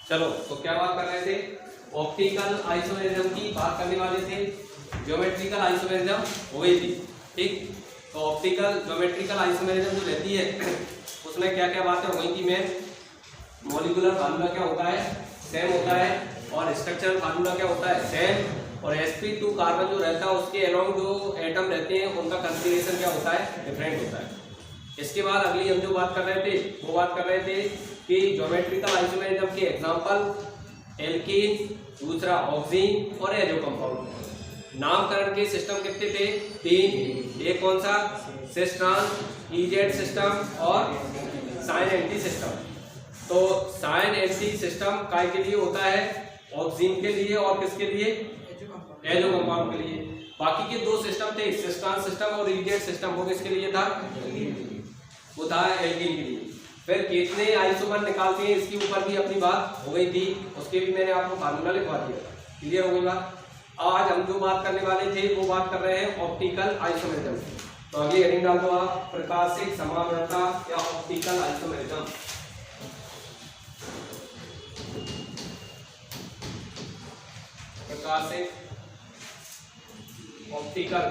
चलो तो क्या बात कर रहे थे, ऑप्टिकल आइसोमेरिज्म की बात करने वाले थे। ज्योमेट्रिकल आइसोमेरिज्म हो गई थी, ठीक। तो ऑप्टिकल ज्योमेट्रिकल आइसोमेरिज्म जो रहती है उसमें क्या क्या बातें हो गई थी। मैं मॉलिक्यूलर फार्मूला क्या होता है, सेम होता है, और स्ट्रक्चरल फार्मूला क्या होता है, सेम। और sp2 कार्बन जो रहता है उसके अलोंग जो एटम रहते हैं उनका कंफिगरेशन क्या होता है, डिफरेंट होता है। इसके बाद अगली हम जो बात कर रहे थे वो बात कर रहे थे कि ज्योमेट्रिकल आइसोमेरिज्म के एग्जांपल एल्कीन, दूसरा ऑक्सीन और एजो कंपाउंड। नामकरण के सिस्टम कितने थे, 3। एक कौन सा, सिस ट्रांस, ईजेड सिस्टम और साइन एंटी सिस्टम। तो साइन एंटी सिस्टम काय के लिए होता है, ऑक्सीन के लिए और किसके लिए, एजो कंपाउंड के लिए। बाकी के दो सिस्टम थे, सिस ट्रांस सिस्टम और ईजेड सिस्टम, वो किसके लिए था, वो था एल्कीन के लिए। फिर कितने आइसोमर निकालते हैं इसके ऊपर भी अपनी बात हो गई थी, उसके भी मैंने आपको फार्मूला लिखवा दिया था। क्लियर हो गई बात। आज हम जो बात करने वाले थे वो बात कर रहे हैं ऑप्टिकल आइसोमेरिज्म। तो अगली हेडिंग डाल दो आप, प्रकाशिक समावरता या ऑप्टिकल आइसोमेरिज्म। प्रकाशिक ऑप्टिकल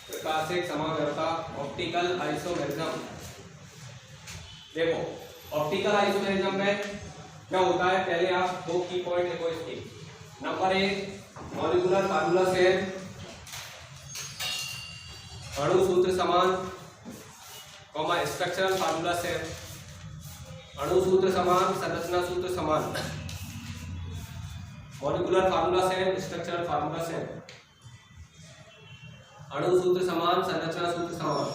प्रकाशिक समावरता ऑप्टिकल आइसोमेरिज्म। देखो ऑप्टिकल आइसोमेरिज्म में क्या होता है, पहले आप दो की पॉइंट लिखो इसके। नंबर 1, मॉलिक्यूलर फार्मूला सेम, अणु सूत्र समान, कॉमा स्ट्रक्चरल फार्मूला सेम। अणु सूत्र समान, संरचना सूत्र समान, molecular formula same, structural formula same, अणु सूत्र समान, संरचना सूत्र समान।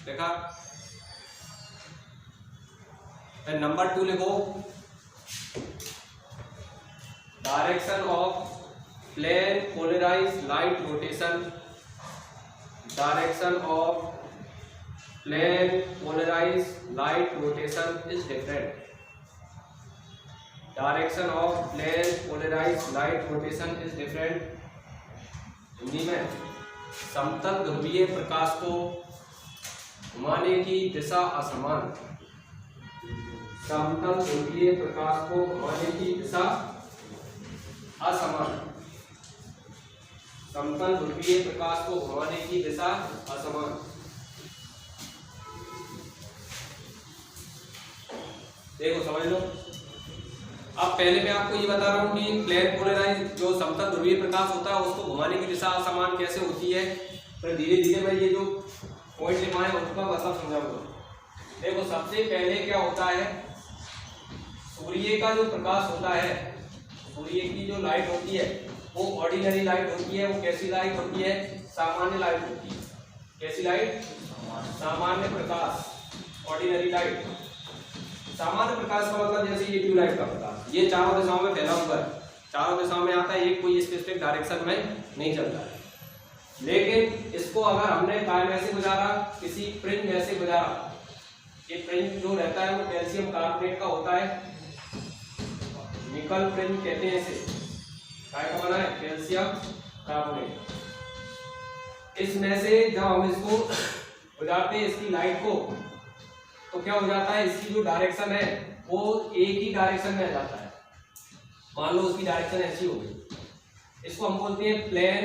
देखा। फिर नंबर 2 लिखो, direction of plane polarized light rotation. Direction of plane polarized light rotation is different. Direction of plane polarized light rotation is different. Hindi में समतल ध्रुवीय प्रकाश को घुमाने की दिशा असमान। समतल ध्रुवीय प्रकाश को घुमाने की दिशा असमान। समतल ध्रुवीय प्रकाश को घुमाने की दिशा असमान। देखो समझ लो। अब पहले मैं आपको ये बता रहा हूँ कि प्लेन पोलराइज जो समतल ध्रुवीय प्रकाश होता है उसको घुमाने की दिशा असमान कैसे होती है। फिर धीरे धीरे मैं ये जो पॉइंट लिखवाए उसका मतलब समझाऊंगा। देखो सबसे पहले क्या होता है, सूर्य का जो प्रकाश होता है, सूर्य की जो लाइट होती है वो ऑर्डिनरी लाइट होती है। वो कैसी लाइट होती है, सामान्य लाइट होती है। कैसी लाइट, सामान्य प्रकाश, ऑर्डिनरी लाइट। सामान्य प्रकाश का मतलब जैसे ये ट्यूबलाइट का प्रकाश, ये चारों दिशाओं में फैला हुआ है, चारों दिशाओं में आता है, एक कोई स्पेसिफिक डायरेक्शन में नहीं चलता है। लेकिन इसको अगर हमने काय में से गुजारा, किसी प्रिज्म में से गुजारा, ये प्रिज्म जो रहता है वो कैल्शियम कार्बोनेट का होता है, निकल प्रिज्म कहते हैं इसे। काय का बना है, कैल्शियम कार्बोनेट। इसमें से जब हम इसको गुजारते हैं इसकी लाइट को, तो क्या हो जाता है, इसकी जो डायरेक्शन है वो एक ही डायरेक्शन में आ जाता है। मान लो उसकी डायरेक्शन ऐसी हो गई, इसको हम बोलते हैं प्लेन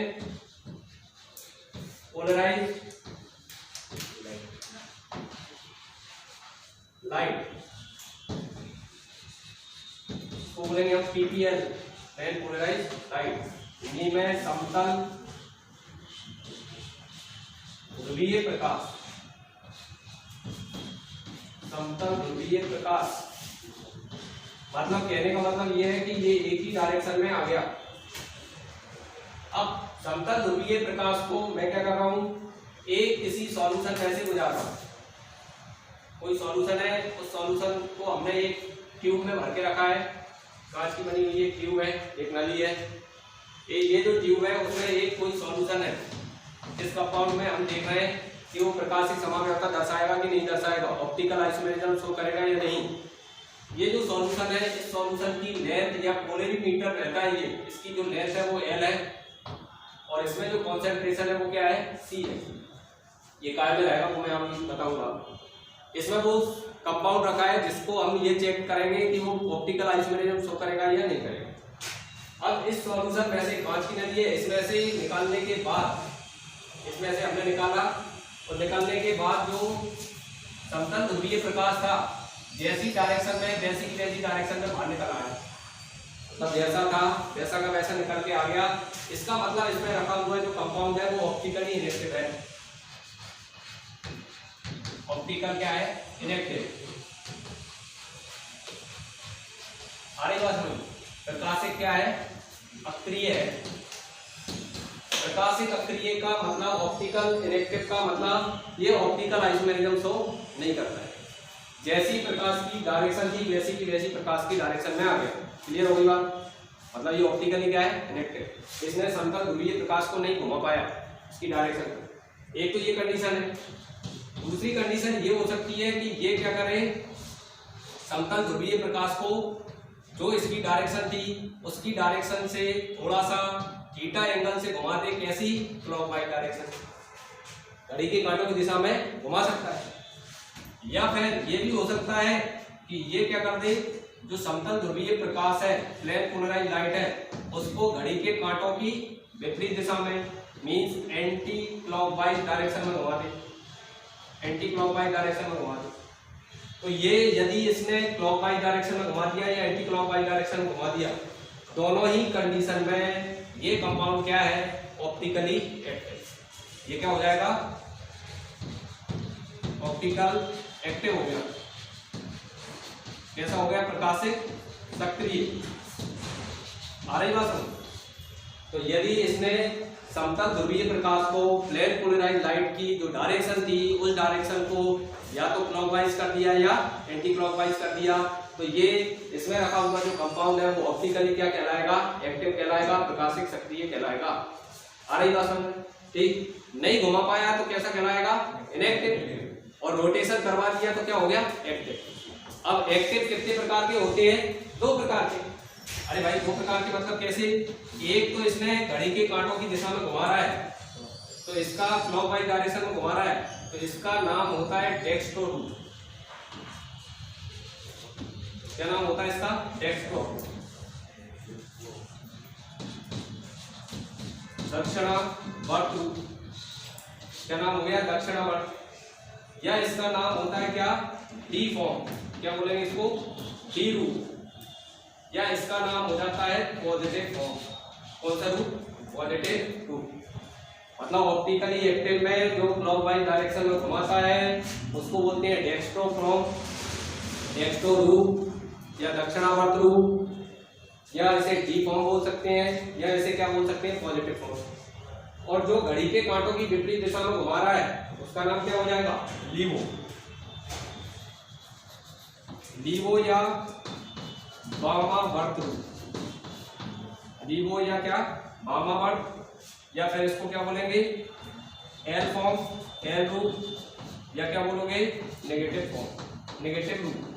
पोलराइज्ड लाइट। इसको बोलेंगे हम PPL, plane polarized light. Hindi में समतल ध्रुवीय प्रकाश। समतल ध्रुवीय प्रकाश मतलब कहने का मतलब यह है कि ये एक ही डायरेक्शन में आ गया। अब समतल ध्रुवीय प्रकाश को मैं क्या कर रहा हूं, एक किसी सॉल्यूशन में से गुजार रहा हूं। कोई सॉल्यूशन है, उस सॉल्यूशन को हमने एक ट्यूब में भर के रखा है, कांच की बनी हुई एक ट्यूब है, एक नली है। ये जो ट्यूब है उसमें एक कोई सॉल्यूशन है। इस कंपाउंड में हम देख रहे हैं कि वो प्रकाशिक समाव्यवस्था दर्शाएगा कि नहीं दर्शाएगा, ऑप्टिकल आइसोमेरिज्म शो करेगा या नहीं। ये जो सॉल्यूशन है, इस सॉल्यूशन की लेंथ या पोलरीमीटर रहता है, ये इसकी जो लेंथ है वो L है और इसमें जो कॉन्सेंट्रेशन है वो क्या है, C है। ये काय में रहेगा वो मैं आपको बताऊंगा। इसमें वो कंपाउंड रखा है जिसको हम ये चेक करेंगे कि वो ऑप्टिकल आइसोमेरिज्म शो करेगा या नहीं करेगा। अब इस सॉल्यूशन में से कांच की नली है, इसमें से निकालने के बाद, इसमें से हमने निकाला और निकालने के बाद जो समतल ध्रुवीय प्रकाश था जैसी डायरेक्शन में वैसी की वैसी डायरेक्शन में बाहर निकल आया, मतलब जैसा था वैसा का वैसा निकल के आ गया। इसका मतलब इसमें रखा हुआ जो कंपाउंड है वो ऑप्टिकली इनेक्टिव है। ऑप्टिकल क्या है, इनेक्टिव। आगे बात समझ, प्रकाशिक क्या है, अक्रिय है। प्रकाशिक अक्रिय का मतलब ऑप्टिकल इनेक्टिव का मतलब ये ऑप्टिकल आइसोमेरिज्म शो नहीं करता है। जैसी प्रकाश की डायरेक्शन थी वैसी की वैसी प्रकाश की डायरेक्शन में आ गया। क्लियर हो गई बात, मतलब ये ऑप्टिकली क्या है, इनेक्टिव। इसने समतल ध्रुवीय प्रकाश को नहीं घुमा पाया इसकी डायरेक्शन को। एक तो ये कंडीशन है। दूसरी कंडीशन ये हो सकती है कि ये क्या करे, समतल ध्रुवीय प्रकाश को जो इसकी डायरेक्शन थी उसकी डायरेक्शन से थोड़ा सा थीटा एंगल से घुमा दे। कैसी, क्लॉकवाइज डायरेक्शन, घड़ी के कांटों की दिशा में घुमा सकता है। या फिर ये भी हो सकता है कि ये क्या कर दे, जो समतल ध्रुवीय प्रकाश है, प्लेन पोलराइज लाइट है, उसको घड़ी के कांटों की विपरीत दिशा में, मींस एंटी क्लॉकवाइज डायरेक्शन में घुमा दे, एंटी क्लॉकवाइज डायरेक्शन में घुमा दे। तो ये यदि इसने क्लॉकवाइज डायरेक्शन में घुमा दिया या एंटी क्लॉकवाइज डायरेक्शन में घुमा दिया, दोनों ही कंडीशन में ये कंपाउंड क्या है, ऑप्टिकली एक्टिव। ये क्या हो जाएगा, ऑप्टिकल एक्टिव हो गया। कैसा हो गया, प्रकाशिक सक्रिय। आ रही बात समझ। तो यदि इसने समतल ध्रुवीय प्रकाश को प्लेन पोलराइज लाइट की जो डायरेक्शन थी उस डायरेक्शन को या तो क्लॉकवाइज कर दिया या एंटी क्लॉकवाइज कर दिया, तो ये इसमें रखा हुआ जो कंपाउंड है वो ऑप्टिकली क्या कहलाएगा, एक्टिव कहलाएगा, प्रकाशिक सक्रिय कहलाएगा। आ रही बात समझ। ठीक, नहीं घुमा पाया तो कैसा कहलाएगा, इनेक्टिव, और रोटेशन करवा दिया तो क्या हो गया, एक्टिव। अब एक्टिव कितने प्रकार के होते हैं, दो प्रकार के। अरे भाई दो प्रकार के मतलब कैसे, एक तो इसने घड़ी के कांटों की दिशा में घुमा रहा है तो इसका क्लॉकवाइज डायरेक्शन में घुमा रहा है, तो इसका नाम होता है डेक्स्ट्रो रूट। क्या नाम होता है इसका, डेक्स्ट्रो। दक्षिणावर्त रूट, क्या नाम हो गया, दक्षिणावर्त। या इसका नाम होता है क्या, डी फॉर्म, क्या बोलेंगे इसको, डी रूट। या इसका नाम हो जाता है पॉजिटिव फॉर्म। कौन सा रूट, पॉजिटिव रूट। मतलब ऑप्टिकली एक्टिव में जो क्लॉकवाइज डायरेक्शन में घुमाता है उसको बोलते हैं डेक्स्ट्रो फॉर्म, डेक्स्ट्रो रूट या दक्षिणावर्त रूट, या इसे डी फॉर्म बोल सकते हैं, या इसे क्या बोल सकते हैं, पॉजिटिव फॉर्म। और जो घड़ी के कांटों की विपरीत दिशा में घुमा रहा है उसका नाम क्या हो जाएगा, लीवो। लीवो या वामावर्त रूट, लीवो या क्या, वामावर्त, या फिर इसको क्या बोलेंगे, एल फॉर्म, एल रूट, या क्या बोलोगे, नेगेटिव फॉर्म, नेगेटिव रूट।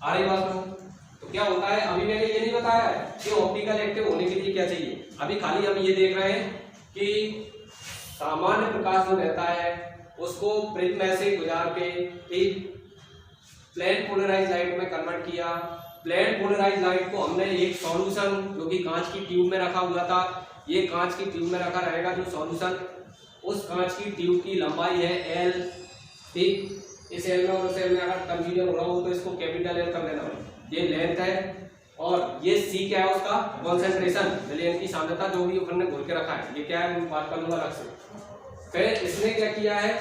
आ रही बात में। तो क्या होता है, अभी मैंने ये नहीं बताया कि ऑप्टिकल एक्टिव होने के लिए क्या चाहिए, अभी खाली हम ये देख रहे हैं कि सामान्य प्रकाश जो रहता है उसको प्रिज्म में से गुजार के ठीक प्लेन पोलराइज लाइट में कन्वर्ट किया। प्लेन पोलराइज लाइट को हमने एक सॉल्यूशन जो कि कांच की ट्यूब में रखा हुआ था, ये कांच की ट्यूब में रखा रहेगा जो सॉल्यूशन, उस कांच की ट्यूब की लंबाई है एल। ठीक, इस एल में और उस एल में अगर कंफ्यूजन हो रहा हो तो इसको कैपिटल एल कर लेना। ये लेंथ है और ये सी क्या है, उसका कॉन्सेंट्रेशन, विलेन की सांद्रता, जो भी अपन ने बोल के रखा है, ये क्या है मैं बात कर लूंगा अलग से। फिर इसने क्या किया है,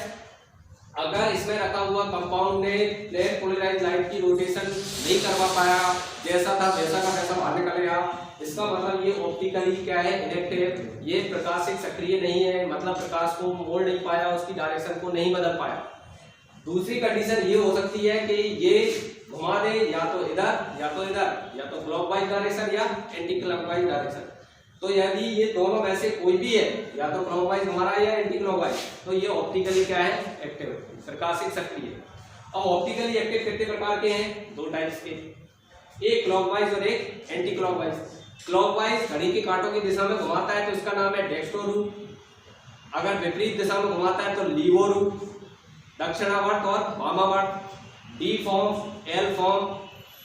अगर इसमें रखा हुआ कंपाउंड ने प्लेन पोलराइज लाइट की रोटेशन नहीं करवा पाया, जैसा था वैसा का वैसा बाहर निकल गया, इसका मतलब ये ऑप्टिकली क्या है, इनेक्टिव, ये प्रकाशिक सक्रिय नहीं है, मतलब प्रकाश को मोड़ नहीं पाया, उसकी डायरेक्शन को नहीं बदल पाया। दूसरी कंडीशन ये हो सकती है कि ये घुमा दे या तो इधर या तो इधर, या तो क्लॉकवाइज डायरेक्शन या एंटी क्लॉकवाइज डायरेक्शन। तो यदि ये दोनों में से कोई भी है, या तो क्लॉकवाइज घुमा रहा है या एंटी क्लॉकवाइज, तो ये ऑप्टिकली क्या है, एक्टिव, प्रकाशिक सक्रिय। अब ऑप्टिकली एक्टिव कितने प्रकार के हैं, दो टाइप्स के, एक क्लॉकवाइज और एक एंटी क्लॉकवाइज। क्लॉकवाइज घड़ी के कांटों की दिशा में घुमाता है तो इसका नाम है डेक्स्ट्रो, अगर विपरीत दिशा में घुमाता है तो लीवो, दक्षिणावर्त और वामावर्त, D form, L form,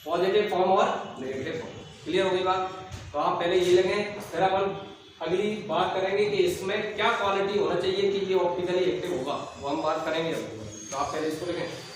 positive form और नेगेटिव फॉर्म। क्लियर हो गई बात? तो आप पहले ये लगे, फिर अपन अगली बात करेंगे कि इसमें क्या क्वालिटी होना चाहिए कि ये ऑप्टिकली एक्टिव होगा, वो हम बात करेंगे। तो आप पहले इसको लिखें।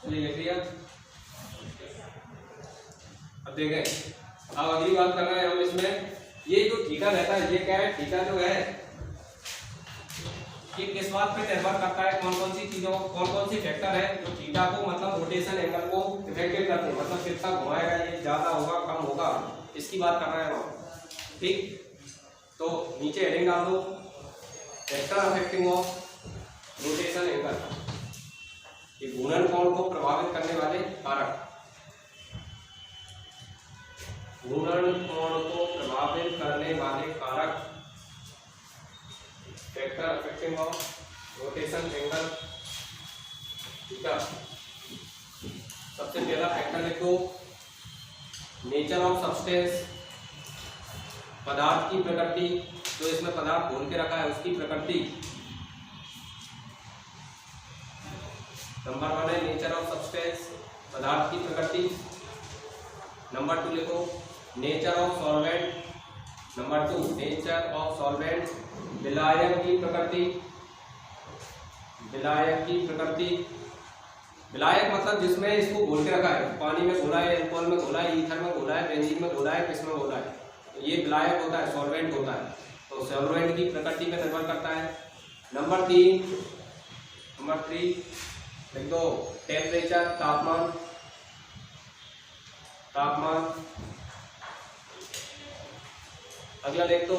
लिख लिया। अब देखें, अब अगली बात कर रहे हैं हम इसमें, ये जो थीटा रहता है, ये क्या है, थीटा जो है ये किस बात पे निर्भर करता है, कौन कौन सी चीजों, कौन कौन सी फैक्टर है जो थीटा को मतलब रोटेशन एंगल को इफेक्टिव करते हैं, मतलब कितना घुमाएगा, ये ज्यादा होगा कम होगा, इसकी बात कर रहे हैं हम। ठीक, तो नीचे हेडिंग डाल दो, factor affecting of rotation angle, ये घूर्णन कोण को प्रभावित करने वाले कारक, घूर्णन कोण को प्रभावित करने वाले कारक, factor affecting of rotation angle theta. सबसे पहला फैक्टर लिखो, नेचर ऑफ सब्सटेंस, पदार्थ की प्रकृति, जो इसमें पदार्थ घूम के रखा है उसकी प्रकृति। नंबर 1 है नेचर ऑफ सब्सटेंस, पदार्थ की प्रकृति। नंबर 2 लिखो, nature of solvent. Number 2 nature of solvent, विलायक की प्रकृति, विलायक की प्रकृति। विलायक मतलब जिसमें इसको घोल के रखा है, पानी में घोला है, अल्कोहल में घोला है, ईथर में घोला है, बेंजीन में घोला है, किस में घोला है, तो ये विलायक होता है, सॉल्वेंट होता है। तो सॉल्वेंट की प्रकृति पर निर्भर करता है। नंबर 3 लिख दो, टेम्परेचर, तापमान। अगला देख दो,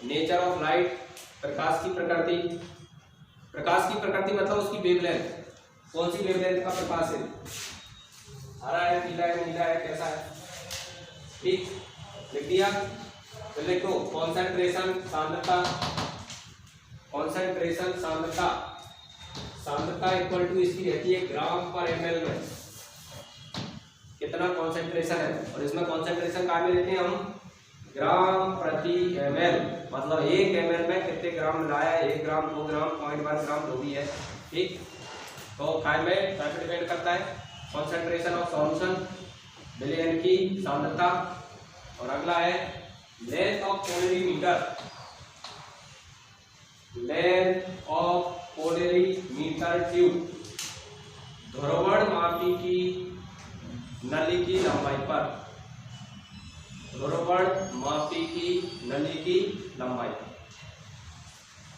नेचर ऑफ लाइट, प्रकाश की प्रकृति। प्रकाश की प्रकृति मतलब उसकी वेवलेंथ, कौन सी वेवलेंथ का प्रकाश है, हरा है, पीला है, नीला है, कैसा है, ठीक, लिख दिया। फिर देखो कॉन्सेंट्रेशन, सांद्रता। कॉन्सेंट्रेशन, सांद्रता इक्वल टू इसकी रहती है ग्राम पर ml में, कितना कॉन्सेंट्रेशन है, और इसमें कॉन्सेंट्रेशन का में लेते हैं हम ग्राम प्रति ml, मतलब 1 ml में कितने ग्राम मिलाया है, 1 ग्राम, 2 ग्राम, 0.1 ग्राम जो भी है, ठीक। तो काय में डिपेंड करता है कॉन्सेंट्रेशन ऑफ सॉल्यूशन, मिलियन की सांद्रता। और अगला है length of polarimeter, length of polarimeter tube, ध्रुवणमापी की नली की लंबाई पर, ध्रुवणमापी की नली की लंबाई।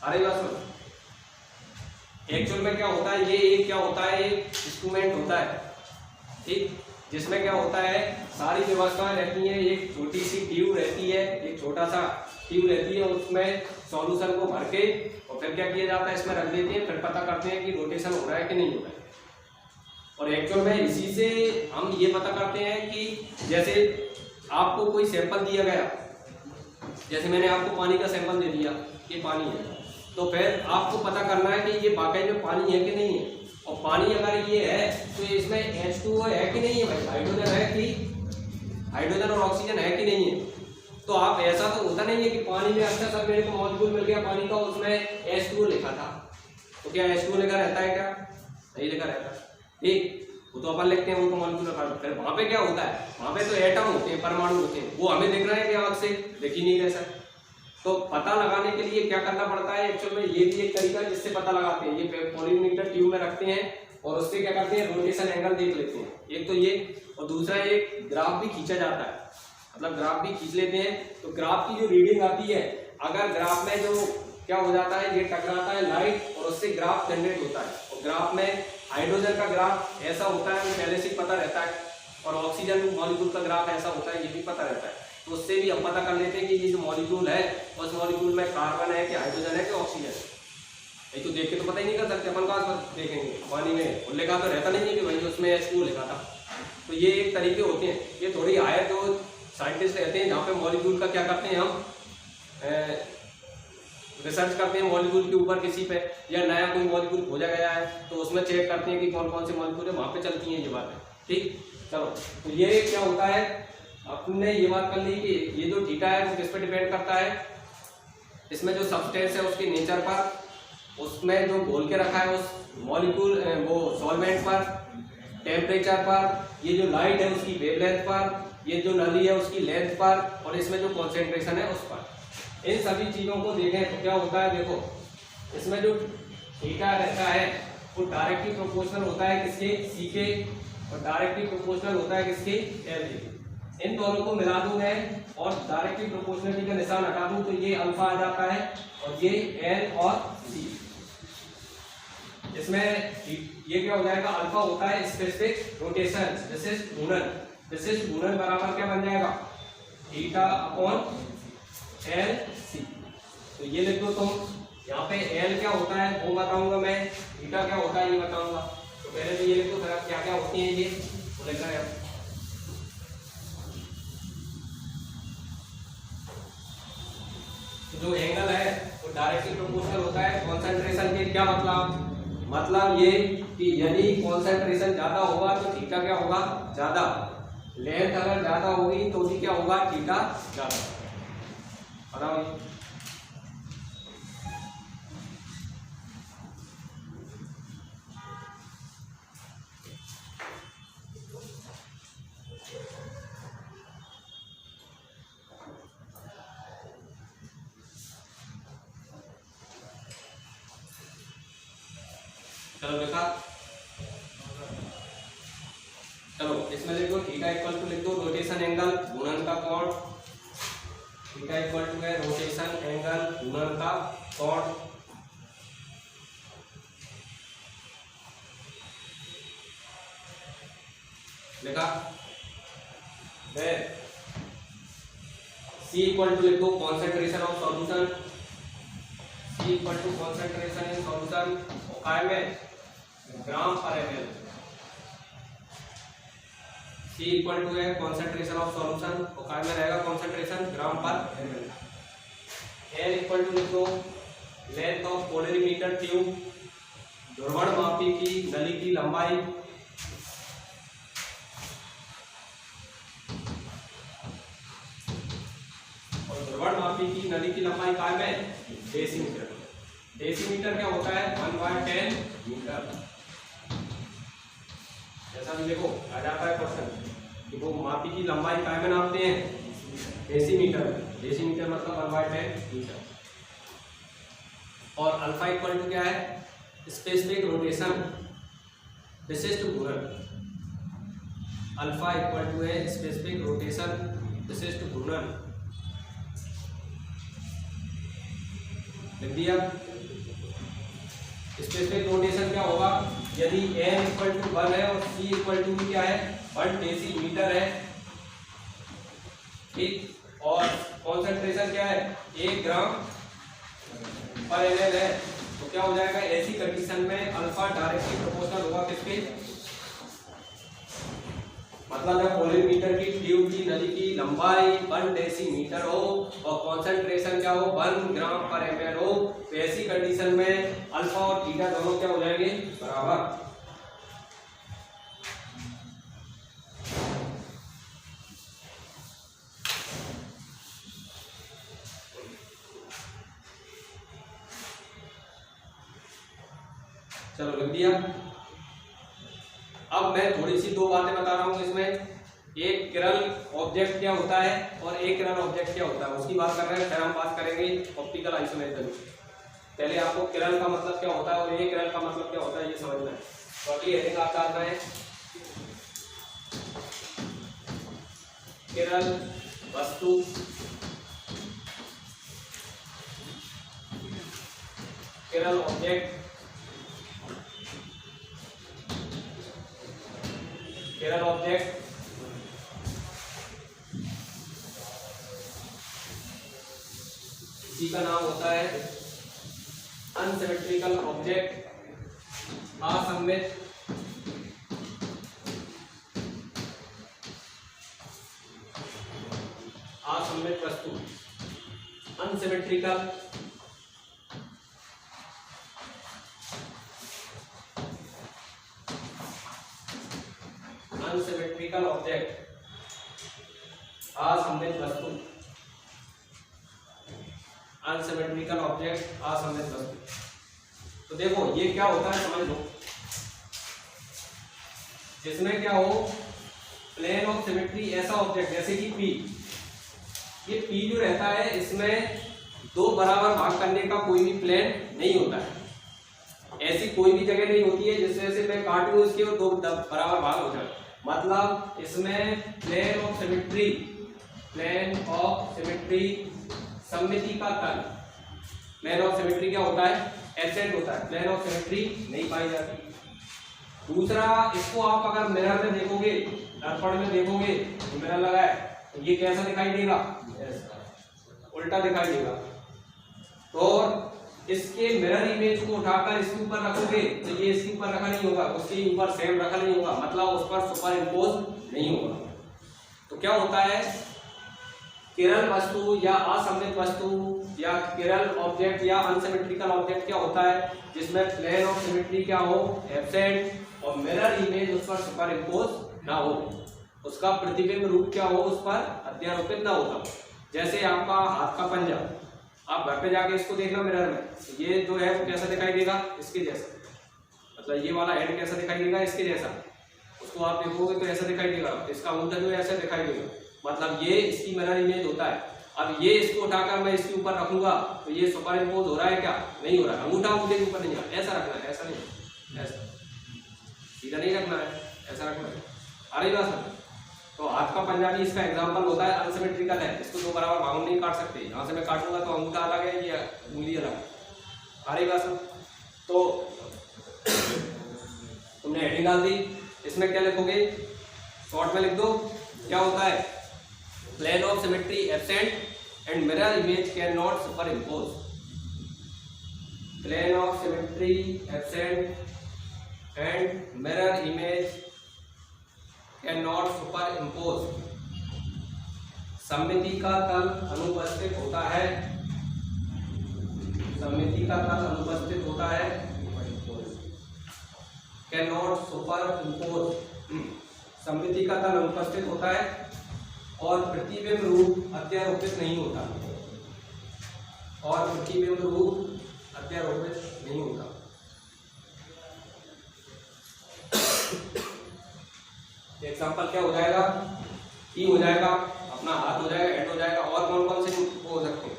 अरे बात सुन, एक्चुअल में क्या होता है, ये एक क्या होता है, एक इंस्ट्रूमेंट होता है, ठीक, जिसमें क्या होता है सारी व्यवस्थाएं रहती हैं। एक छोटी सी ट्यूब रहती है, एक छोटा सा ट्यूब रहती है, उसमें सॉल्यूशन को भर के और फिर क्या किया जाता है, इसमें रख देते हैं, फिर पता करते हैं कि रोटेशन हो रहा है कि नहीं हो रहा है। और एक्चुअल में इसी से हम ये पता करते हैं कि जैसे आपको कोई सैंपल दिया गया, जैसे मैंने आपको पानी का सैंपल दे दिया, ये पानी है, तो फिर आपको पता करना है कि ये वाकई में पानी है कि नहीं है। और पानी अगर ये है तो इसमें H2O है कि नहीं है भाई, हाइड्रोजन है कि, हाइड्रोजन और ऑक्सीजन है कि नहीं है। तो आप ऐसा तो होता नहीं है कि पानी में अच्छा सर मेरे को मॉलिक्यूल मिल गया पानी का, उसमें H2O लिखा था, तो क्या H2O लिखा रहता है, क्या नहीं लिखा रहता, ठीक, वो तो अपन लिखते हैं, वो तो मॉलिक्यूल रखा। फिर वहां पे क्या होता है, वहां पे तो एटम होते हैं, परमाणु होते हैं, वो हमें दिख रहे हैं कि आंख से दिख ही नहीं रहे सर। तो पता लगाने के लिए क्या करना पड़ता है, एक्चुअल में ये भी एक तरीका है जिससे पता लगाते हैं। ये पोलरीमीटर ट्यूब में रखते हैं और उससे क्या करते हैं, रोटेशन एंगल देख लेते हैं, एक तो ये, और दूसरा एक ग्राफ भी खींचा जाता है, मतलब ग्राफ भी खींच लेते हैं। तो ग्राफ की जो रीडिंग आती है, अगर ग्राफ में जो क्या हो जाता है, ये टकराता है लाइट और उससे ग्राफ जनरेट होता है। और ग्राफ में हाइड्रोजन का ग्राफ ऐसा होता है, वो पहले से पता रहता है, और ऑक्सीजन मॉलिक्यूल का ग्राफ ऐसा होता है, ये भी पता रहता है। तो उससे भी हम पता कर लेते हैं कि ये जो मॉलिक्यूल है, उस मॉलिक्यूल में कार्बन है कि हाइड्रोजन है कि ऑक्सीजन है। नहीं तो देख के तो पता ही नहीं कर सकते अपन, कहाँ देखेंगे पानी में, और लिखा तो रहता नहीं है कि भाई उसमें H2O लिखा था। तो ये एक तरीके होते हैं, ये थोड़ी हायर जो साइंटिस्ट रहते हैं, जहाँ पे मॉलिक्यूल का क्या करते हैं हम रिसर्च करते हैं मॉलिक्यूल के ऊपर किसी पे, या नया कोई मॉलिक्यूल खोजा गया है तो उसमें चेक करते हैं कि कौन कौन से मॉलिक्यूल है, वहाँ पे चलती हैं ये बातें, ठीक। चलो, तो ये क्या होता है, अपने ये बात कर ली कि ये जो थीटा है वो किस पे डिपेंड करता है, इसमें जो सब्सटेंस है उसके नेचर पर, उसमें जो घोल के रखा है उस मॉलिक्यूल वो सॉल्वेंट पर, टेम्परेचर पर, ये जो लाइट है उसकी वेवलेंथ पर, ये जो नली है उसकी लेंथ पर, और इसमें जो कॉन्सेंट्रेशन है उस पर। इन सभी चीजों को देखें तो क्या होता है, देखो इसमें जो थीटा रहता है वो डायरेक्टली प्रोपोर्शनल होता है किसके, सी के, और डायरेक्टली प्रोपोर्शनल होता है किसके, एल के। इन दोनों को मिला दूं मैं और डायरेक्टली प्रोपोर्शनलिटी का निशान हटा दूं तो ये अल्फा आ जाता है, और ये एल और सी। इसमें ये क्या हो जाएगा, अल्फा होता है स्पेसिफिक रोटेशन, विशिष्ट घूर्णन बराबर क्या बन जाएगा, थीटा अपॉन एल सी। तो ये लिख दो तुम, यहाँ पे एल क्या होता है वो बताऊंगा मैं, थीटा क्या होता है ये बताऊंगा। तो पहले तो ये लिख दो क्या क्या होती है ये, वो लिख रहे हैं। जो एंगल है वो डायरेक्टली प्रोपोर्शनल होता है कॉन्सेंट्रेशन के। क्या मतलब ये कि यदि कॉन्सेंट्रेशन ज्यादा होगा तो थीटा क्या होगा, ज्यादा, लेंथ अगर ज्यादा होगी तो भी क्या होगा, थीटा ज्यादा। बताओ चलो बेटा, चलो इसमें लिख दो थीटा इक्वल टू लिख दो रोटेशन एंगल घूर्णन का कोण, थीटा इक्वल टू है रोटेशन एंगल घूर्णन का कोण। लिखा। C इक्वल टू लिख दो concentration of solution, C equal to concentration in solution काय में gram per ml। C equal to है कॉन्सेंट्रेशन ऑफ सॉल्यूशन और काय में रहेगा concentration gram per ml। L equal to लिख दो लेंथ ऑफ पोलरीमीटर ट्यूब, ध्रुवण मापी की नली की लंबाई, और ध्रुवण मापी की नली की लंबाई काय में डेसीमीटर। डेसीमीटर क्या होता है 1/10 मीटर। जैसा भी देखो आ जाता है क्वेश्चन कि वो मापी की लंबाई काय में नापते हैं डेसीमीटर। डेसीमीटर मतलब 1/10 मीटर। और अल्फा इक्वल टू क्या है स्पेसिफिक रोटेशन विशिष्ट घूर्णन। अल्फा इक्वल टू है स्पेसिफिक रोटेशन विशिष्ट घूर्णन। लिख दिया। स्पेसिफिक रोटेशन क्या होगा यदि n इक्वल टू 1 है और c इक्वल टू क्या है 1 डेसीमीटर है, ठीक, और कॉन्सेंट्रेशन क्या है 1 ग्राम पर ml है, तो क्या हो जाएगा ऐसी कंडीशन में अल्फा डायरेक्टली प्रोपोर्शनल होगा किसके, मतलब जब पोलरीमीटर की ट्यूब की नली की लंबाई 1 डेसीमीटर हो और कॉन्सेंट्रेशन क्या हो 1 ग्राम पर ml हो, तो ऐसी कंडीशन में अल्फा और थीटा दोनों क्या हो जाएंगे बराबर। चलो लिख दिया। अब मैं थोड़ी सी दो बातें बता रहा हूँ इसमें, एक किरण ऑब्जेक्ट क्या होता है और एक किरण ऑब्जेक्ट क्या होता है उसकी बात कर रहे हैं, फिर हम बात करेंगे ऑप्टिकल आइसोमेट्री। पहले आपको किरण का मतलब क्या होता है और एक किरण का मतलब क्या होता है ये समझना है। तो अगली हेडिंग आप डाल रहे हैं किरण वस्तु, किरण ऑब्जेक्ट, किरण ऑब्जेक्ट, इसी का नाम होता है अनसिमेट्रिकल ऑब्जेक्ट, असममित, असममित वस्तु, अनसिमेट्रिकल, अनसिमेट्रिकल ऑब्जेक्ट, असममित वस्तु, अनसिमेट्रिकल ऑब्जेक्ट, असममित वस्तु। तो देखो ये क्या होता है समझ लो, जिसमें क्या हो प्लेन ऑफ सिमेट्री ऐसा ऑब्जेक्ट जैसे कि P, ये P जो रहता है इसमें दो बराबर भाग करने का कोई भी प्लेन नहीं होता है, ऐसी कोई भी जगह नहीं होती है जिससे से मैं काटूं इसके और दो बराबर भाग हो जाए। मतलब इसमें plane of symmetry, plane of symmetry सममिति का तल, प्लेन ऑफ सिमेट्री क्या होता है एब्सेंट होता है, प्लेन ऑफ सिमेट्री नहीं पाई जाती। दूसरा, इसको आप अगर मिरर में देखोगे, दर्पण में देखोगे, तो मिरर लगा है तो ये कैसा दिखाई देगा, उल्टा दिखाई देगा। तो इसके मिरर इमेज को उठाकर इसके ऊपर रखोगे तो ये इसके ऊपर रखा नहीं होगा, उसके ऊपर सेम रखा नहीं होगा, मतलब उस पर सुपर इम्पोज नहीं होगा। तो क्या होता है किरण वस्तु या असममित वस्तु या किरण ऑब्जेक्ट या अनसिमेट्रिकल ऑब्जेक्ट क्या होता है जिसमें प्लेन ऑफ सिमेट्री क्या हो एब्सेंट और मिरर इमेज उस पर सुपर इम्पोज ना हो, उसका प्रतिबिंब रूप क्या हो उस पर अध्यारोपित ना होता। जैसे आपका हाथ का पंजा, आप घर पे जाके इसको देखना मिरर में, ये जो है वो कैसा दिखाई देगा इसके जैसा, मतलब ये वाला हेड कैसा दिखाई देगा इसके जैसा, उसको आप देखोगे तो ऐसा दिखाई देगा, इसका अंगूठा जो है ऐसा दिखाई देगा, मतलब ये इसकी मिरर इमेज होता है। अब ये इसको उठाकर मैं इसके ऊपर रखूंगा तो ये सुपर इम्पोज हो रहा है क्या, नहीं हो रहा है, अंगूठा अंगूठे के ऊपर नहीं आ, ऐसा रखना है, ऐसा नहीं, ऐसा सीधा नहीं रखना है, ऐसा रखना है। आ रही बात सर। तो हाथ का पंजाबी इसका एग्जांपल होता है, अनसिमेट्रिकल है, इसको दो बराबर भागों नहीं काट सकते। यहाँ से मैं काटूंगा तो अंगूठा अलग है या उंगली अलग है। आ रही बात सर। तो तुमने हेडिंग डाल दी, इसमें क्या लिखोगे, शॉर्ट में लिख दो क्या होता है, plane of symmetry absent and mirror image can not superimpose. Plane of symmetry absent and mirror image can not superimpose. सममिति का तल अनुपस्थित होता है, सममिति का तल अनुपस्थित होता है, कैन नॉट सुपर इम्पोज। सममिति का तल अनुपस्थित होता है और प्रतिबिंब रूप अत्यारोपित नहीं होता, और प्रतिबिंब रूप अत्यारोपित नहीं होता। एग्जाम्पल क्या हो जाएगा, ई हो जाएगा, अपना हाथ हो जाएगा, एंड हो जाएगा, और कौन कौन से वो हो सकते हैं,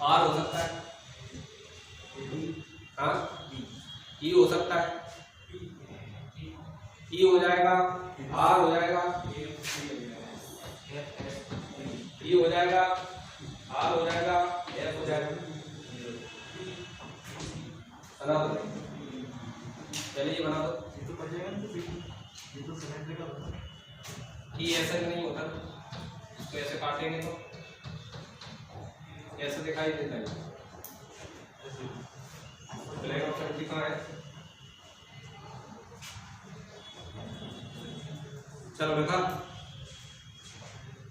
आर हो सकता है, हाँ ई हो सकता है, ई हो जाएगा, आर हो जाएगा, ई हो जाएगा, आर हो जाएगा, एफ हो जाएगा। बना दो, चलिए बना दो। ई ऐसा नहीं होता, इसको ऐसे काटेंगे तो ऐसे दिखाई देता है। प्लेन ऑफ सिमेट्री कहाँ है, चलो लिखा।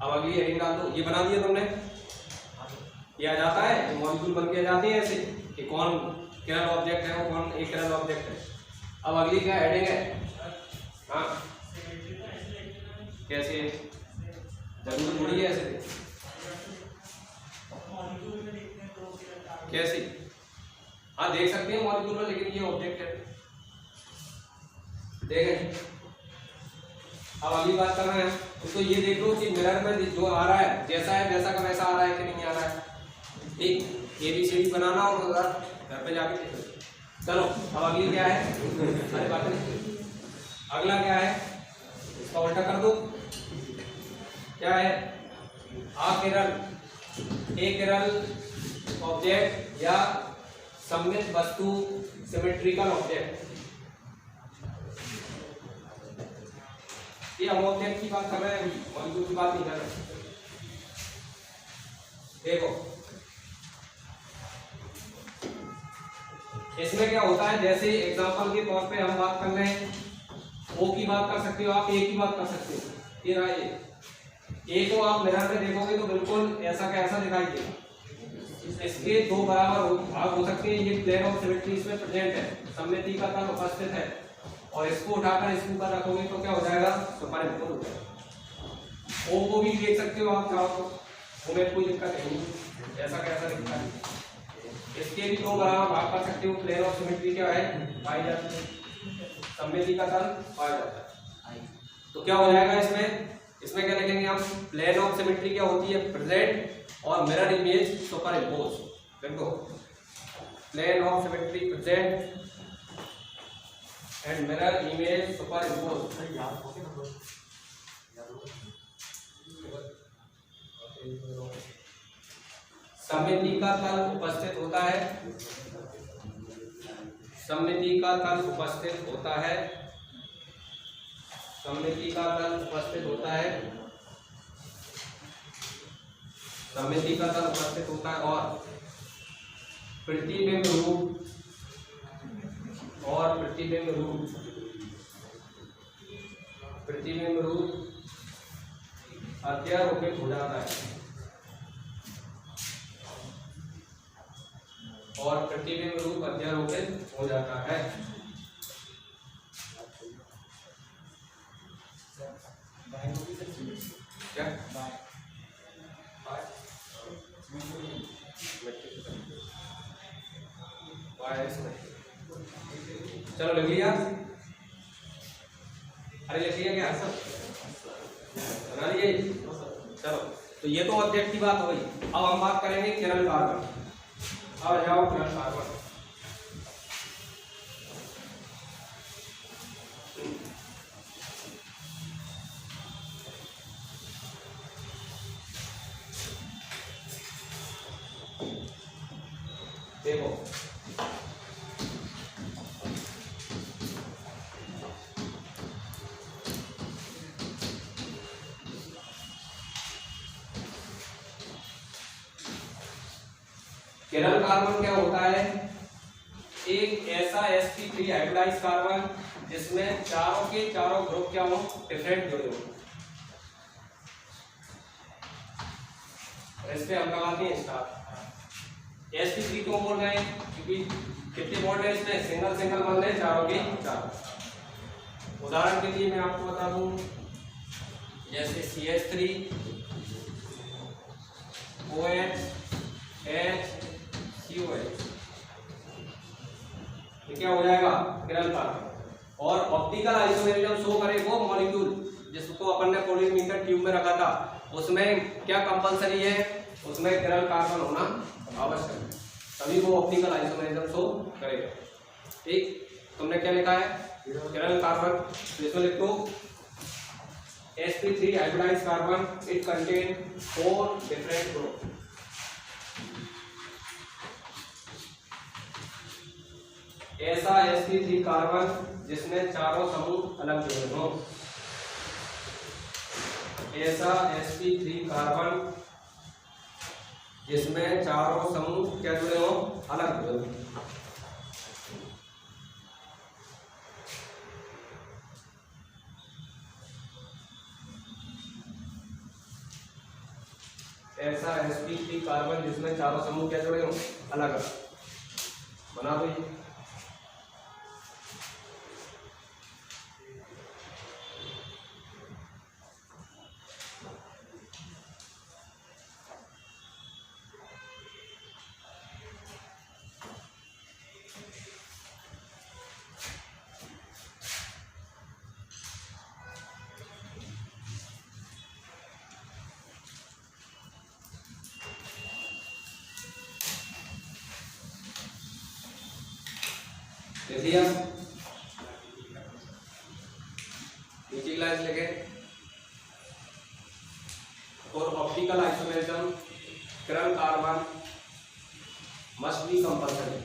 अब अगली हेडिंग डाल दो। ये बना दिया तुमने, ये आ जाता है, मॉलिक्यूल बन के जाते हैं ऐसे कि कौन किरण ऑब्जेक्ट है, वो कौन एक किरण ऑब्जेक्ट है। अब अगली क्या हेडिंग है, हाँ कैसे, जरूर थोड़ी है ऐसे कैसे, हाँ देख सकते हैं मॉलिक्यूल में, लेकिन ये ऑब्जेक्ट है, देखें। अब अगली बात कर रहे हैं, तो ये देख लो कि मिरर में जो आ रहा है जैसा है वैसा का वैसा आ रहा है कि नहीं आ रहा है। ठीक, ABCD बनाना और घर पे जाके देख लो। चलो अब अगली क्या है, अरे बात नहीं, अगला क्या है, इसका उल्टा कर दो। क्या है, अकिरण ऑब्जेक्ट या सममित वस्तु, सिमेट्रिकल ऑब्जेक्ट। ये हम ऑब्जेक्ट की बात कर रहे हैं, मॉलिक्यूल की बात नहीं कर रहे। देखो इसमें क्या होता है, जैसे एग्जांपल के तौर पे हम बात कर रहे हैं, ओ की बात कर सकते हो आप, ए की बात कर सकते हो। ये रहा ए को आप मिरर में देखोगे तो बिल्कुल ऐसा का ऐसा दिखाई देगा। इसके दो बराबर भाग हो सकते हैं, ये प्लेन ऑफ सिमेट्री इसमें प्रेजेंट है, सममिति का तल उपस्थित है, और इसको उठाकर इसके ऊपर रखोगे तो क्या हो जाएगा, सुपर इम्पोज हो जाएगा। ओ को भी देख सकते हो आप चाहो तो, ओ में कोई दिक्कत नहीं, ऐसा कैसा दिखता है। इसके भी दो बराबर भाग कर सकते हो, प्लेन ऑफ सिमेट्री क्या है, पाई जाती है, सममिति का तल पाया जाता है। तो क्या हो जाएगा इसमें क्या लिखेंगे हम, प्लेन ऑफ सिमेट्री क्या होती है, प्रेजेंट, और मिरर इमेज सुपर इम्पोज। देखो plane of symmetry present and mirror image superimpose. सममिति का तल उपस्थित होता है, सममिति का तल उपस्थित होता है, सममिति का तल उपस्थित होता है, सममिति का तल उपस्थित होता है, और प्रतिबिंब रूप, और प्रतिबिंब रूप, प्रतिबिंब रूप अत्यारोपित हो जाता है, और प्रतिबिंब रूप अध्यारोपित हो जाता है। क्या चलो लिख लिया, अरे लिख लिया क्या सब बना लिए। चलो तो ये तो ऑब्जेक्ट की बात हो गई। अब हम बात करेंगे किरण कार्बन। अब जाओ किरण कार्बन। देखो किरण कार्बन क्या होता है, एक ऐसा sp3 हाइब्रिडाइज कार्बन जिसमें चारों के चारों ग्रुप क्या हो, डिफरेंट जुड़े हो। इस पे हम लगाते हैं स्टार। sp3 क्यों बोल रहे हैं, क्योंकि कितने बॉन्ड है इसमें, सिंगल सिंगल बन रहे चारों के चारों। उदाहरण के लिए मैं आपको बता दूं, जैसे CH3 OH H COH, ये क्या हो जाएगा, किरण कार्बन। और ऑप्टिकल आइसोमेरिज्म शो करे वो मॉलिक्यूल जिसको अपन ने पोलिमीटर ट्यूब में रखा था, उसमें क्या कंपलसरी है, उसमें किरण कार्बन होना आवश्यक है, तभी वो ऑप्टिकल आइसोमेरिज्म शो करेगा। ठीक, तुमने क्या लिखा है, किरण कार्बन, तो इसमें लिख दो sp3 hybridised carbon, it contain 4 different group. ऐसा sp3 कार्बन जिसमें चारों समूह अलग जुड़े हों, ऐसा sp3 कार्बन जिसमें चारों समूह क्या जुड़े हों, अलग जुड़े हों। ऐसा sp3 कार्बन जिसमें चारों समूह क्या जुड़े हों, अलग अलग। बना दो ये। देखिए नीचे क्लास लिखे, और ऑप्टिकल आइसोमेरिज्म किरण कार्बन मस्ट बी कंपल्सरी।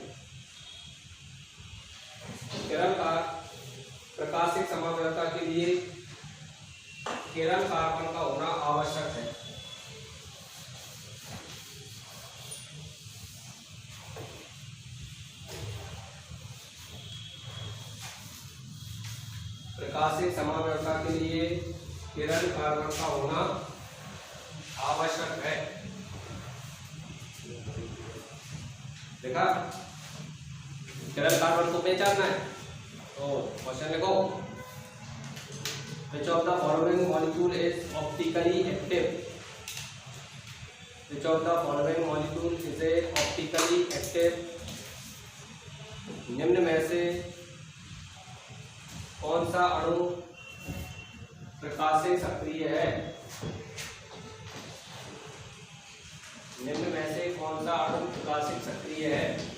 किरण का प्रकाशिक समग्रता के लिए किरण कार्बन का होना आवश्यक है। प्रकाशिक समग्रता के लिए किरण कार्बन का होना आवश्यक है। देखा, किरण कार्बन को पहचानना है, तो क्वेश्चन लिखो, which of the following molecule is optically active? Which of the following molecule is a optically active? निम्न में से कौन सा अणु प्रकाशिक सक्रिय है? निम्न में से कौन सा अणु प्रकाशिक सक्रिय है?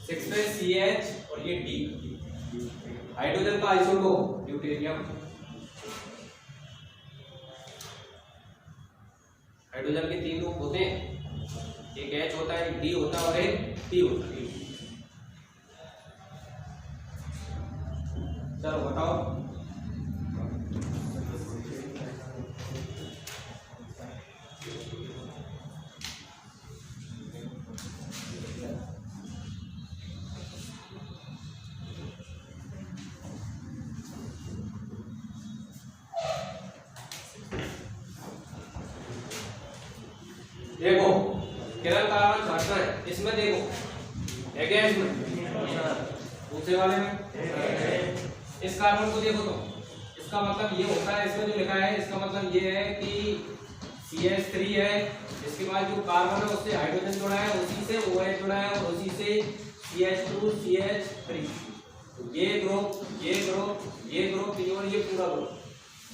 सिक्स में CH और ये D। हाइड्रोजन का आइसोटोप ड्यूटेरियम। हाइड्रोजन के 3 रूप होते हैं, एक H होता है, एक D होता है और एक T होता है। चलो बताओ। देखो किरण कार्बन छाटना है, इसमें देखो है क्या इसमें, दूसरे वाले में इस कार्बन को देखो तो इसका मतलब ये होता है, इसमें जो लिखा है इसका मतलब ये है कि CH3 है, इसके बाद जो कार्बन है उससे हाइड्रोजन जुड़ा है, उसी से OH जुड़ा है और उसी से CH2 CH3। ये ग्रुप ये ग्रुप ये ग्रुप ये और ये पूरा ग्रुप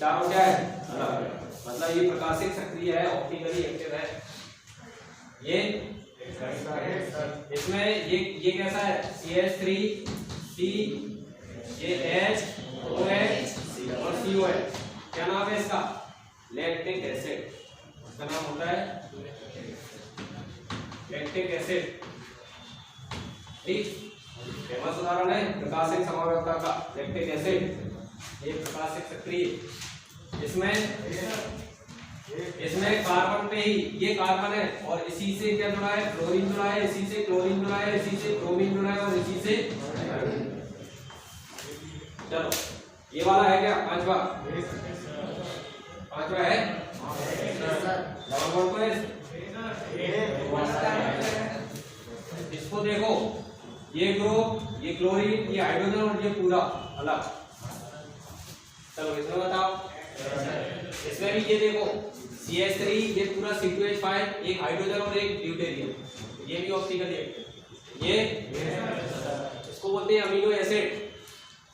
चारों क्या है अलग, मतलब ये प्रकाशिक सक्रिय है, ऑप्टिकली एक्टिव है। ये इसमें ये कैसा है CH3 C, ये H OH और COH, क्या नाम है इसका, लैक्टिक एसिड, इसका नाम होता है लैक्टिक एसिड। ठीक, फेमस उदाहरण है प्रकाशिक समवर्तता का लैक्टिक एसिड, ये प्रकाशिक सक्रिय। इसमें कार्बन पे ही ये कार्बन है और इसी से क्या जुड़ा है, क्लोरीन जुड़ा है, इसी से क्लोरीन जुड़ा है, इसी से ब्रोमीन जुड़ा है और इसी से। चलो ये वाला है क्या, पांचवा है इसको देखो, ये ग्रुप ये क्लोरीन ये हाइड्रोजन और ये पूरा अलग। चलो इसमें बताओ, इसमें भी ये देखो CH3 ये पूरा C2H5, एक हाइड्रोजन और एक ड्यूटेरियम, ये भी ऑप्टिकली एक्टिव। ये इसको बोलते हैं अमीनो एसिड,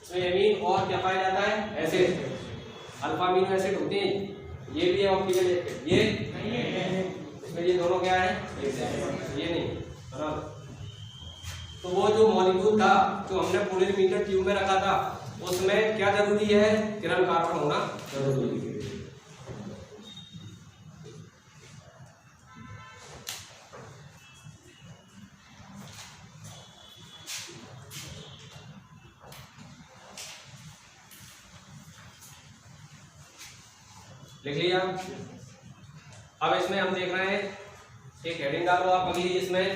इसमें एमीन और क्या पाया जाता है एसिड, अल्फा अमीनो एसिड होते हैं, ये भी है ऑप्टिकली एक्टिव। ये इसमें ये दोनों क्या है, ये नहीं बराबर। तो वो जो मॉलिक्यूल था जो हमने पूरे मीटर ट्यूब में रखा था, उसमें क्या जरूरी है, किरण कार्बन होना जरूरी है। लिख लिया। अब इसमें हम देख रहे हैं, एक हेडिंग डालो आप अगली, इसमें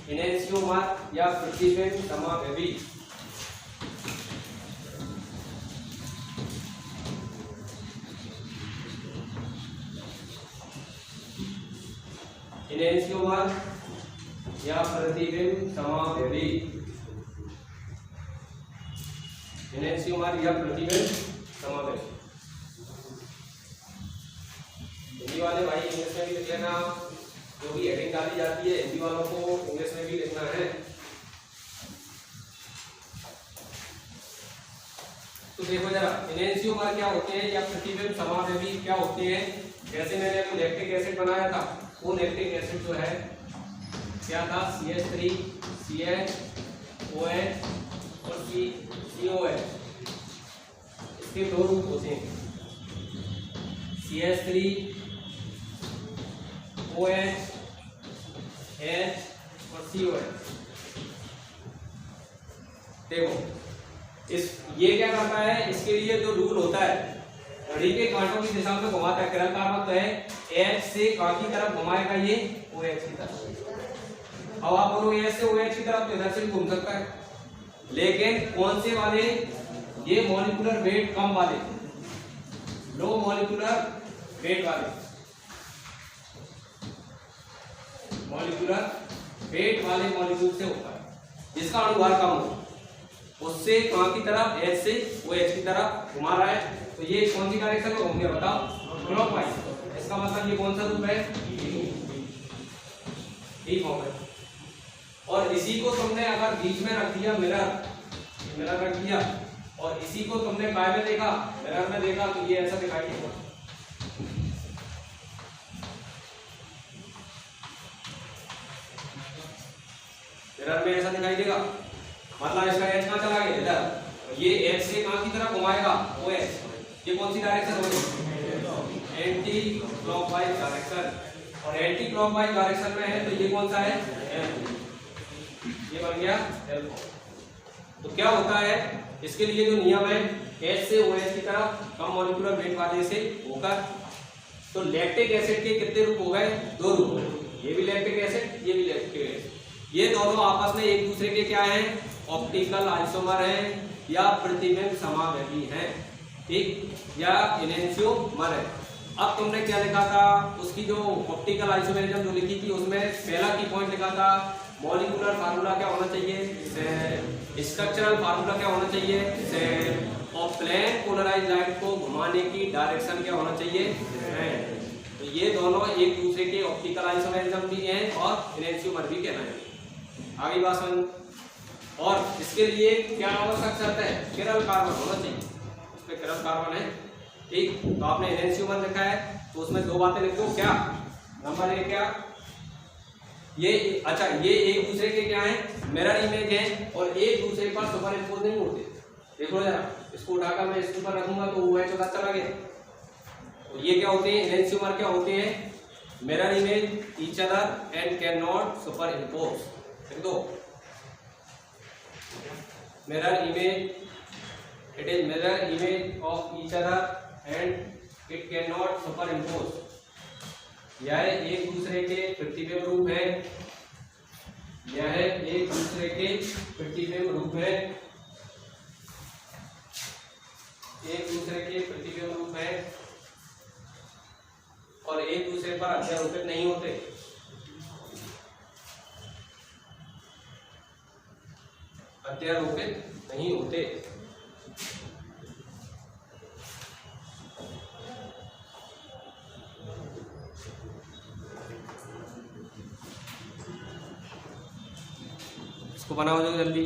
इनेंशियोमर या प्रतिबिंब समावेवी। इनेंशियोमर या प्रतिबिंब समावेवी, इनेंशियोमर या प्रतिबिंब समावेवी। हिंदी वाले भाई इंग्लिश में भी लिख लेना, जो भी हेडिंग डाली जाती है हिंदी वालों को इंग्लिश में भी लिखना है। तो देखो जरा, इनेंशियोमर क्या होते हैं या प्रतिबिंब समावेवी क्या होते हैं। जैसे मैंने अभी लैक्टिक एसिड बनाया था, वो लैक्टिक एसिड जो है क्या था, CH3 CH OH और COH, इसके 2 रूप होते हैं, CH3 OH H और COH। देखो ये क्या करता है, इसके लिए जो रूल होता है, घड़ी के कांटों की दिशा में घुमाता है। किरण कार्बन तो है H से कांट की तरफ घुमाएगा, ये OH की तरफ। अब आप बोलोगे H से OH की तरफ तो इधर से भी घूम सकता है, लेकिन कौन से वाले, ये मॉलिक्यूलर वेट कम वाले, लो मॉलिक्यूलर वेट वाले, मॉलिक्यूलर वेट वाले मॉलिक्यूल से होता है, जिसका अणुभार कम हो, उससे कहां की तरफ, H से OH की तरफ घुमा रहा है। तो ये कौन सी डायरेक्शन में होंगे बताओ, क्लॉकवाइज। इसका मतलब ये कौन सा रूप है, ठीक हो गया। और इसी को तुमने अगर बीच में रख दिया, मिरर रख दिया, और इसी को तुमने काय में देखा, मिरर में देखा, तो ये ऐसा दिखाई देगा। मिरर में ऐसा दिखाई देगा, मतलब इसका एच कहां चला गया, इधर। ये एक्स से कहाँ की तरफ घुमाएगा, ओ एक्स। ये कौन सी डायरेक्शन होगी, एंटी क्लॉकवाइज डायरेक्शन, और एंटी क्लॉकवाइज डायरेक्शन में है तो ये कौन सा है, ये बन गया एल। तो क्या होता है, इसके लिए जो नियम है, एच से ओएच की तरफ कम मॉलिक्यूलर वेट वाले से होकर, तो लैक्टिक एसिड के कितने रूप हो गए, 2 रूप, ये भी लैक्टिक एसिड, ये भी लैक्टिक एसिड। ये दोनों आपस में एक दूसरे के क्या है, ऑप्टिकल आइसोमर हैं या प्रतिबिंब समावेशी हैं, ठीक, या इनेंशियोमर है। अब तुमने क्या लिखा था, उसकी जो ऑप्टिकल आइसोमेरिज्म जो लिखी थी उसमें पहला की पॉइंट लिखा था, मॉलिक्यूलर फार्मूला क्या होना चाहिए, स्ट्रक्चरल फार्मूला क्या होना चाहिए, और प्लेन पोलराइज लाइट को घुमाने की डायरेक्शन क्या होना चाहिए, तो ये दोनों एक दूसरे के ऑप्टिकल आइसोमेरिज्म भी हैं और इनेंशियोमर भी कहलाएंगे। आगे बात समझ। और इसके लिए क्या आवश्यक शर्त है, किरल कार्बन होना चाहिए, इसमें किरल कार्बन है, ठीक। तो आपने इनेंशियोमर लिखा है तो उसमें 2 बातें लिख दो, क्या, नंबर 1 क्या, ये अच्छा, ये एक दूसरे के क्या है, मिरर इमेज है और एक दूसरे पर सुपर इम्पोज नहीं होते। देखो जरा, इसको उठाकर मैं इसके ऊपर रखूंगा तो वो है चला गया। तो ये क्या होते हैं, इनेंशियोमर क्या होते हैं, mirror image each other and can not super impose. लिख दो, mirror image, it is mirror image of each other and it can not super impose. यह एक दूसरे के प्रतिबिंब रूप है, यह एक दूसरे के प्रतिबिंब रूप है, एक दूसरे के प्रतिबिंब रूप है और एक दूसरे पर अध्यारोपित नहीं होते। अध्यारोपित नहीं होते। इसको बनाओ जो जल्दी।